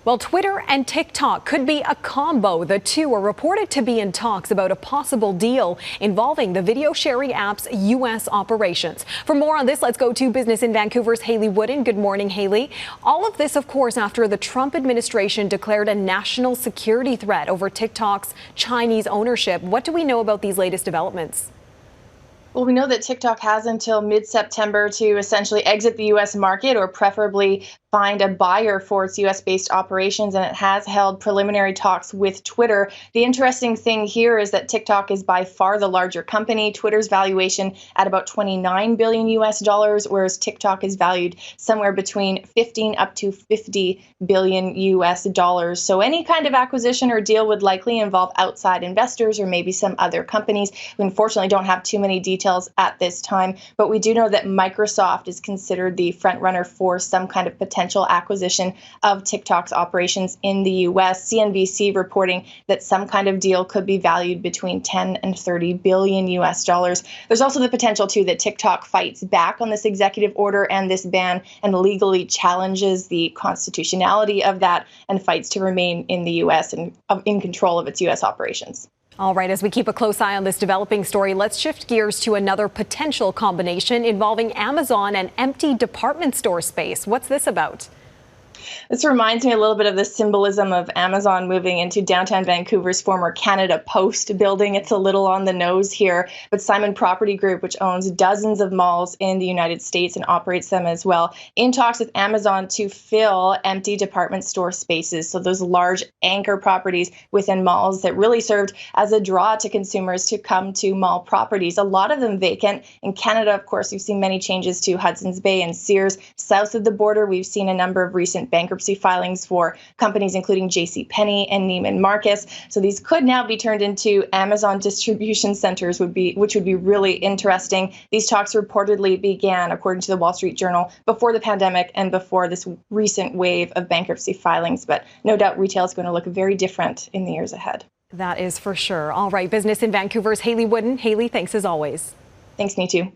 Well, Twitter and TikTok could be a combo. The two are reported to be in talks about a possible deal involving the video sharing app's U.S. operations. For more on this, let's go to Business in Vancouver's Haley Wooden. Good morning, Haley. All of this, of course, after the Trump administration declared a national security threat over TikTok's Chinese ownership. What do we know about these latest developments? Well, we know that TikTok has until mid-September to essentially exit the U.S. market or preferably find a buyer for its U.S.-based operations, and it has held preliminary talks with Twitter. The interesting thing here is that TikTok is by far the larger company. Twitter's valuation at about 29 billion U.S. dollars, whereas TikTok is valued somewhere between 15 up to 50 billion U.S. dollars. So any kind of acquisition or deal would likely involve outside investors or maybe some other companies. We unfortunately don't have too many details at this time, but we do know that Microsoft is considered the front runner for some kind of potential acquisition of TikTok's operations in the U.S. CNBC reporting that some kind of deal could be valued between 10 and 30 billion U.S. dollars. There's also the potential, too, that TikTok fights back on this executive order and this ban and legally challenges the constitutionality of that and fights to remain in the U.S. and in control of its U.S. operations. All right, as we keep a close eye on this developing story, let's shift gears to another potential combination involving Amazon and empty department store space. What's this about? This reminds me a little bit of the symbolism of Amazon moving into downtown Vancouver's former Canada Post building. It's a little on the nose here, but Simon Property Group, which owns dozens of malls in the United States and operates them as well, in talks with Amazon to fill empty department store spaces. So those large anchor properties within malls that really served as a draw to consumers to come to mall properties. A lot of them vacant. In Canada, of course, we've seen many changes to Hudson's Bay and Sears. South of the border, we've seen a number of recent bankruptcy filings for companies including JCPenney and Neiman Marcus. So these could now be turned into Amazon distribution centers, which would be really interesting. These talks reportedly began, according to the Wall Street Journal, before the pandemic and before this recent wave of bankruptcy filings. But no doubt retail is going to look very different in the years ahead. That is for sure. All right, Business in Vancouver's Haley Wooden. Haley, thanks as always. Thanks, me too.